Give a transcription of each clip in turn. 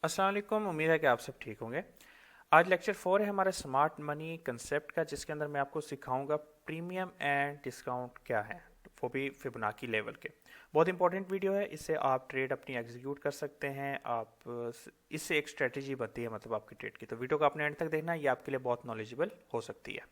अस्सलाम वालेकुम। उम्मीद है कि आप सब ठीक होंगे। आज लेक्चर 4 है हमारे स्मार्ट मनी कंसेप्ट का, जिसके अंदर मैं आपको सिखाऊंगा प्रीमियम एंड डिस्काउंट क्या है, वो भी फिबोनाची लेवल के। बहुत इंपॉर्टेंट वीडियो है, इससे आप ट्रेड अपनी एग्जीक्यूट कर सकते हैं। इससे एक स्ट्रेटजी बनती है, मतलब आपकी ट्रेड की। तो वीडियो को आपने एंड तक देखना, ये आपके लिए बहुत नॉलेजेबल हो सकती है।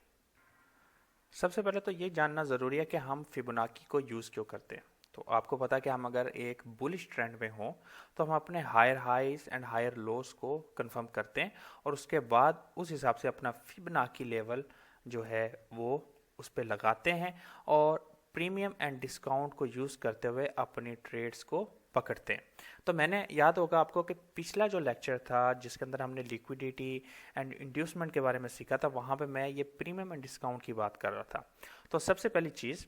सबसे पहले तो ये जानना ज़रूरी है कि हम फिबोनाची को यूज़ क्यों करते हैं। तो आपको पता है कि हम अगर एक बुलिश ट्रेंड में हों तो हम अपने higher highs and higher lows को कंफर्म करते हैं, और उसके बाद उस हिसाब से अपना फिबोनाची लेवल जो है वो उस पर लगाते हैं, और प्रीमियम एंड डिस्काउंट को यूज़ करते हुए अपनी ट्रेड्स को पकड़ते हैं। तो मैंने, याद होगा आपको कि पिछला जो लेक्चर था जिसके अंदर हमने लिक्विडिटी एंड इंड्यूसमेंट के बारे में सीखा था, वहाँ पे मैं ये प्रीमियम एंड डिस्काउंट की बात कर रहा था। तो सबसे पहली चीज़,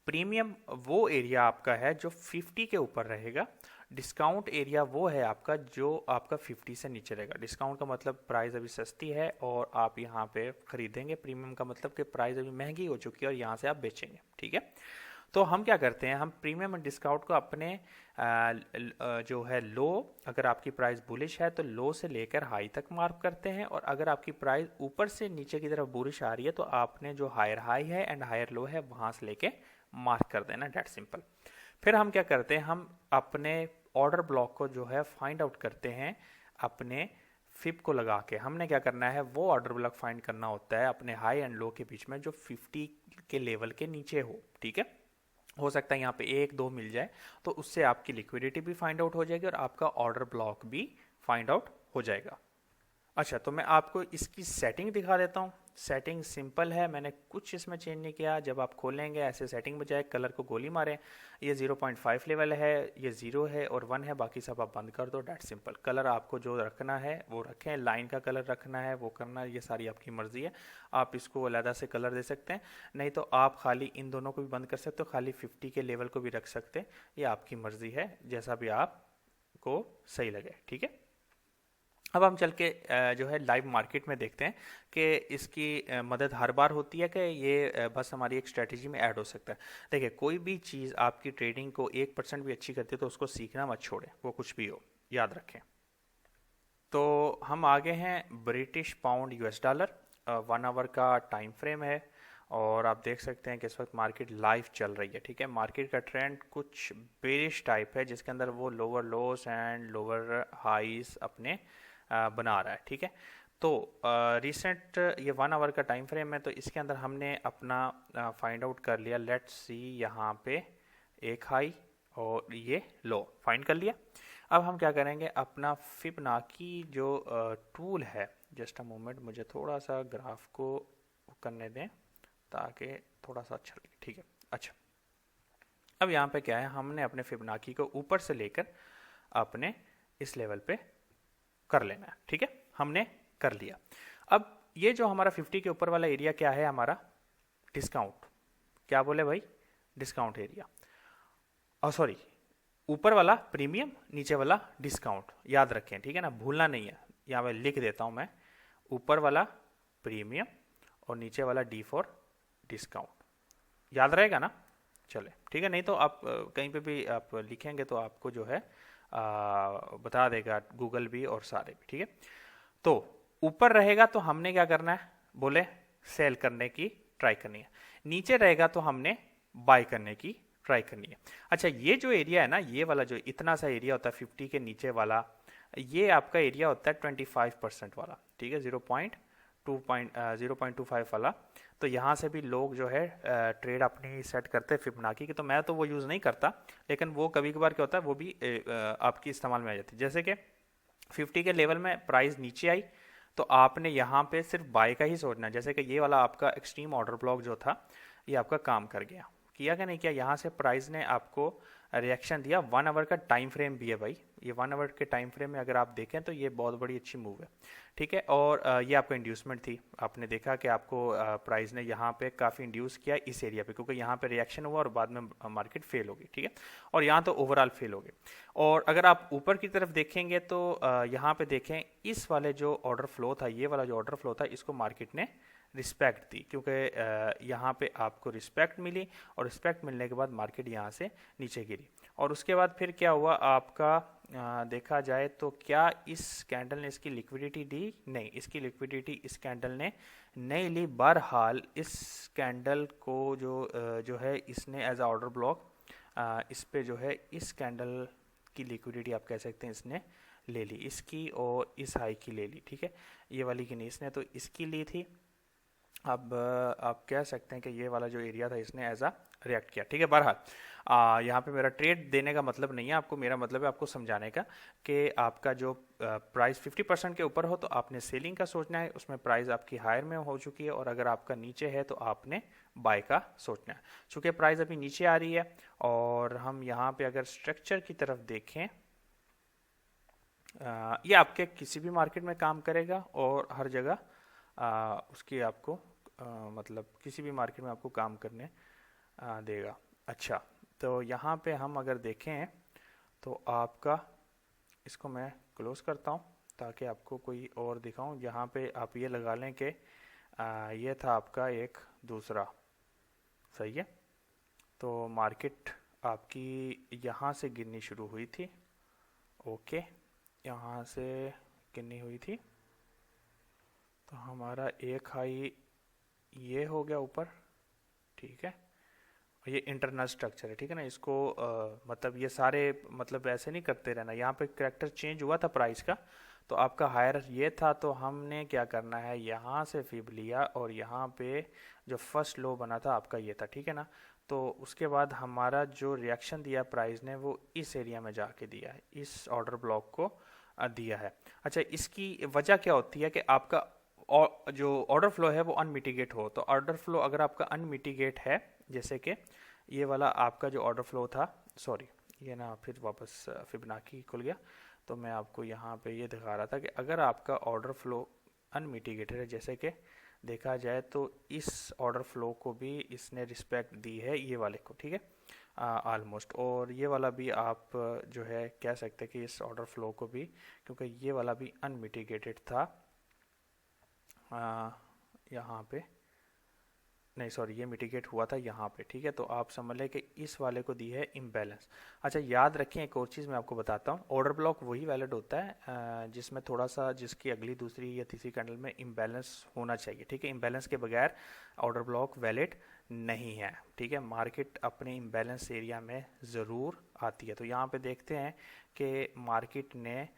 प्रीमियम वो एरिया आपका है जो 50 के ऊपर रहेगा। डिस्काउंट एरिया वो है आपका जो आपका 50 से नीचे रहेगा। डिस्काउंट का मतलब प्राइस अभी सस्ती है और आप यहाँ पे खरीदेंगे। प्रीमियम का मतलब कि प्राइस अभी महंगी हो चुकी है और यहाँ से आप बेचेंगे। ठीक है। तो हम क्या करते हैं, हम प्रीमियम एंड डिस्काउंट को अपने जो है लो, अगर आपकी प्राइस बुलिश है तो लो से लेकर हाई तक मार्क करते हैं, और अगर आपकी प्राइस ऊपर से नीचे की तरफ बुलिश आ रही है तो आपने जो हायर हाई है एंड हायर लो है वहां से लेके मार्क कर देना। That simple. फिर हम क्या करते हैं, हम अपने ऑर्डर ब्लॉक को जो है फाइंड आउट करते हैं अपने फिब को लगा के। हमने क्या करना है, वो ऑर्डर ब्लॉक फाइंड करना होता है अपने हाई एंड लो के बीच में जो 50 के लेवल के नीचे हो। ठीक है। हो सकता है यहाँ पे एक दो मिल जाए, तो उससे आपकी लिक्विडिटी भी फाइंड आउट हो जाएगी और आपका ऑर्डर ब्लॉक भी फाइंड आउट हो जाएगा। अच्छा, तो मैं आपको इसकी सेटिंग दिखा देता हूँ। सेटिंग सिंपल है, मैंने कुछ इसमें चेंज नहीं किया। जब आप खोलेंगे ऐसे सेटिंग में जाए, कलर को गोली मारें। ये 0.5 लेवल है, ये 0 है और 1 है, बाकी सब आप बंद कर दो। Date simple. कलर आपको जो रखना है वो रखें, लाइन का कलर रखना है वो करना है, ये सारी आपकी मर्जी है। आप इसको अलहदा से कलर दे सकते हैं, नहीं तो आप खाली इन दोनों को भी बंद कर सकते हो, खाली 50 के लेवल को भी रख सकते हैं। ये आपकी मर्जी है, जैसा भी आपको सही लगे। ठीक है। अब हम चल के जो है लाइव मार्केट में देखते हैं कि इसकी मदद हर बार होती है कि ये बस हमारी एक स्ट्रेटजी में ऐड हो सकता है। देखिए, कोई भी चीज़ आपकी ट्रेडिंग को 1% भी अच्छी करती है तो उसको सीखना मत छोड़ें, वो कुछ भी हो, याद रखें। तो हम आगे हैं British pound US dollar. 1 hour का टाइम फ्रेम है, और आप देख सकते हैं कि इस वक्त मार्केट लाइव चल रही है। ठीक है। मार्केट का ट्रेंड कुछ बेरिश टाइप है, जिसके अंदर वो लोअर लोस एंड लोअर हाइस अपने बना रहा है। ठीक है। तो रिसेंट ये 1 आवर का टाइम फ्रेम है, तो इसके अंदर हमने अपना फाइंड आउट कर लिया। लेट्स सी, यहाँ पे एक हाई और ये लो फाइंड कर लिया। अब हम क्या करेंगे, अपना फिबोनाची जो टूल है, जस्ट अ मोमेंट, मुझे थोड़ा सा ग्राफ को करने दें ताकि थोड़ा सा अच्छा लगे। ठीक है। अच्छा, अब यहाँ पे क्या है, हमने अपने फिबोनाची को ऊपर से लेकर अपने इस लेवल पे कर लेना है। ठीक है। हमने कर लिया। अब ये जो हमारा 50 के ऊपर वाला एरिया क्या है, हमारा डिस्काउंट। क्या बोले भाई, डिस्काउंट एरिया। और सॉरी, ऊपर वाला प्रीमियम, नीचे वाला डिस्काउंट, याद रखें। ठीक है ना, भूलना नहीं है। यहाँ पे लिख देता हूं मैं, ऊपर वाला प्रीमियम और नीचे वाला डी फॉर डिस्काउंट। याद रहेगा ना। चले, ठीक है। नहीं तो आप कहीं पे भी आप लिखेंगे तो आपको जो है बता देगा गूगल भी और सारे भी। ठीक है। तो ऊपर रहेगा तो हमने क्या करना है, बोले सेल करने की ट्राई करनी है। नीचे रहेगा तो हमने बाय करने की ट्राई करनी है। अच्छा, ये जो एरिया है ना, ये वाला जो इतना सा एरिया होता है 50 के नीचे वाला, ये आपका एरिया होता है 25% वाला। ठीक है। 0.25 वाला। तो यहाँ से भी लोग जो है ट्रेड अपनी सेट करते हैं फिबोनाची की। तो मैं तो वो यूज़ नहीं करता, लेकिन वो कभी कभार क्या होता है, वो भी आपकी इस्तेमाल में आ जाती है। जैसे कि 50 के लेवल में प्राइस नीचे आई तो आपने यहाँ पे सिर्फ बाय का ही सोचना है। जैसे कि ये वाला आपका एक्सट्रीम ऑर्डर ब्लॉक जो था, ये आपका काम कर गया, किया क्या नहीं किया। यहाँ से प्राइस ने आपको रिएक्शन दिया। 1 आवर का टाइम फ्रेम भी है भाई, ये 1 आवर के टाइम फ्रेम में अगर आप देखें तो ये बहुत बड़ी अच्छी मूव है। ठीक है। और ये आपका इंड्यूसमेंट थी। आपने देखा कि आपको प्राइस ने यहाँ पे काफ़ी इंड्यूस किया इस एरिया पे, क्योंकि यहाँ पे रिएक्शन हुआ और बाद में मार्केट फेल होगी। ठीक है। और यहाँ तो ओवरऑल फेल हो गई। और अगर आप ऊपर की तरफ देखेंगे तो यहाँ पे देखें, इस वाले जो ऑर्डर फ्लो था, ये वाला जो ऑर्डर फ्लो था, इसको मार्केट ने रिस्पेक्ट दी, क्योंकि यहाँ पे आपको रिस्पेक्ट मिली और रिस्पेक्ट मिलने के बाद मार्केट यहाँ से नीचे गिरी। और उसके बाद फिर क्या हुआ आपका, देखा जाए तो क्या इस कैंडल ने इसकी लिक्विडिटी दी? नहीं, इसकी लिक्विडिटी इस कैंडल ने नहीं ली। बहरहाल इस कैंडल को जो है इसने एज अ ऑर्डर ब्लॉक इस पे जो है इस कैंडल की लिक्विडिटी आप कह सकते हैं इसने ले ली, इसकी और इस हाई की ले ली, ठीक है। ये वाली की नहीं, इसने तो इसकी ली थी। अब आप कह सकते हैं कि ये वाला जो एरिया था इसने एज अ रिएक्ट किया, ठीक है। बहरहाल यहाँ पे मेरा ट्रेड देने का मतलब नहीं है आपको, मेरा मतलब है आपको समझाने का कि आपका जो प्राइस 50% के ऊपर हो तो आपने सेलिंग का सोचना है, उसमें प्राइस आपकी हायर में हो चुकी है, और अगर आपका नीचे है तो आपने बाय का सोचना है। चूँकि प्राइस अभी नीचे आ रही है और हम यहाँ पे अगर स्ट्रक्चर की तरफ देखें, ये आपके किसी भी मार्केट में काम करेगा और हर जगह उसकी आपको मतलब किसी भी मार्केट में आपको काम करने देगा। अच्छा, तो यहाँ पे हम अगर देखें तो आपका, इसको मैं क्लोज करता हूँ ताकि आपको कोई और दिखाऊं। यहाँ पे आप ये लगा लें कि ये था आपका एक दूसरा, सही है। तो मार्केट आपकी यहाँ से गिरनी शुरू हुई थी, ओके, यहाँ से गिरनी हुई थी, तो हमारा एक हाई ये हो गया ऊपर, ठीक है। ये इंटरनल स्ट्रक्चर है, ठीक है ना। इसको मतलब ये सारे मतलब ऐसे नहीं करते रहना, यहाँ पे करैक्टर चेंज हुआ था प्राइस का, तो आपका हायर ये था, तो हमने क्या करना है, यहाँ से फिब लिया और यहाँ पे जो फर्स्ट लो बना था आपका ये था, ठीक है ना। तो उसके बाद हमारा जो रिएक्शन दिया प्राइस ने वो इस एरिया में जाके दिया है, इस ऑर्डर ब्लॉक को दिया है। अच्छा, इसकी वजह क्या होती है कि आपका जो ऑर्डर फ्लो है वो अनमिटिगेट हो। तो ऑर्डर फ्लो अगर आपका अनमिटिगेट है, जैसे कि ये वाला आपका जो ऑर्डर फ्लो था, सॉरी ये ना फिर वापस फिबोनाची खुल गया, तो मैं आपको यहाँ पे ये दिखा रहा था कि अगर आपका ऑर्डर फ्लो अनमिटिगेटेड है, जैसे कि देखा जाए तो इस ऑर्डर फ्लो को भी इसने रिस्पेक्ट दी है ये वाले को, ठीक है, ऑलमोस्ट। और ये वाला भी आप जो है कह सकते हैं कि इस ऑर्डर फ्लो को भी, क्योंकि ये वाला भी अनमिटिगेटेड था यहाँ पे, नहीं सॉरी ये मिटिगेट हुआ था यहाँ पे, ठीक है। तो आप समझ लें कि इस वाले को दी है इम्बैलेंस। अच्छा, याद रखें एक और चीज़ मैं आपको बताता हूँ, ऑर्डर ब्लॉक वही वैलिड होता है जिसमें थोड़ा सा, जिसकी अगली दूसरी या तीसरी कैंडल में इम्बैलेंस होना चाहिए, ठीक है। इम्बैलेंस के बगैर ऑर्डर ब्लॉक वैलिड नहीं है, ठीक है। मार्केट अपने इम्बैलेंस एरिया में ज़रूर आती है। तो यहाँ पर देखते हैं कि मार्केट ने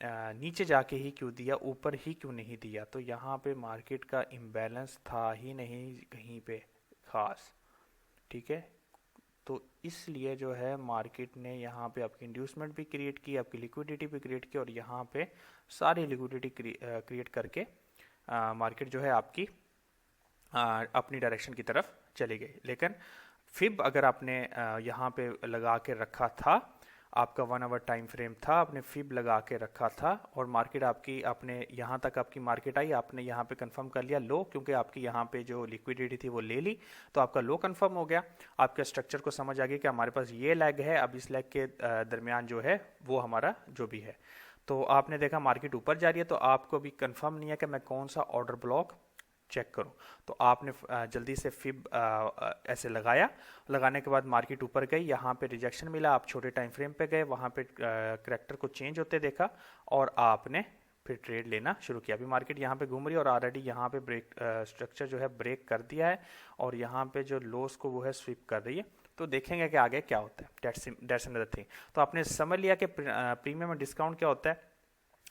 नीचे जाके ही क्यों दिया, ऊपर ही क्यों नहीं दिया। तो यहाँ पे मार्केट का इम्बैलेंस था ही नहीं कहीं पे खास, ठीक है। तो इसलिए जो है मार्केट ने यहाँ पे आपकी इंड्यूसमेंट भी क्रिएट की, आपकी लिक्विडिटी भी क्रिएट की, और यहाँ पे सारी लिक्विडिटी क्रिएट करके मार्केट जो है आपकी अपनी डायरेक्शन की तरफ चली गई। लेकिन फिब अगर आपने यहाँ पे लगा के रखा था, आपका 1 आवर टाइम फ्रेम था, आपने फिब लगा के रखा था, और मार्केट आपकी, आपने यहाँ तक आपकी मार्केट आई, आपने यहाँ पे कंफर्म कर लिया लो, क्योंकि आपकी यहाँ पे जो लिक्विडिटी थी वो ले ली, तो आपका लो कंफर्म हो गया। आपके स्ट्रक्चर को समझ आ गया कि हमारे पास ये लेग है, अब इस लेग के दरमियान जो है वो हमारा जो भी है। तो आपने देखा मार्केट ऊपर जा रही है, तो आपको भी कंफर्म नहीं है कि मैं कौन सा ऑर्डर ब्लॉक चेक करूं, तो आपने जल्दी से फिब ऐसे लगाया। लगाने के बाद मार्केट ऊपर गई, यहाँ पे रिजेक्शन मिला, आप छोटे टाइम फ्रेम पे गए, वहाँ पे करैक्टर को चेंज होते देखा और आपने फिर ट्रेड लेना शुरू किया। अभी मार्केट यहाँ पे घूम रही है और ऑलरेडी यहाँ पे ब्रेक स्ट्रक्चर जो है ब्रेक कर दिया है, और यहाँ पे जो लोस को वो है स्वीप कर रही है। तो देखेंगे कि आगे क्या होता है, दैट्स अनदर थिंग। तो आपने समझ लिया कि प्रीमियम और डिस्काउंट क्या होता है।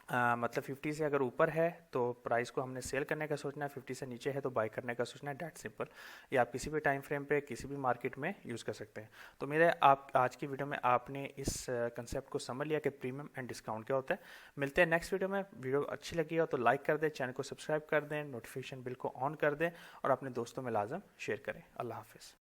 मतलब 50 से अगर ऊपर है तो प्राइस को हमने सेल करने का सोचना है, 50 से नीचे है तो बाय करने का सोचना है, डेट सिंपल। ये आप किसी भी टाइम फ्रेम पे किसी भी मार्केट में यूज़ कर सकते हैं। तो मेरे आप आज की वीडियो में आपने इस कंसेप्ट को समझ लिया कि प्रीमियम एंड डिस्काउंट क्या होता है। मिलते हैं नेक्स्ट वीडियो में। वीडियो अच्छी लगी हो तो लाइक कर दें, चैनल को सब्सक्राइब कर दें, नोटिफिकेशन बिल को ऑन कर दें और अपने दोस्तों में लाजम शेयर करें। अल्लाह हाफिज़।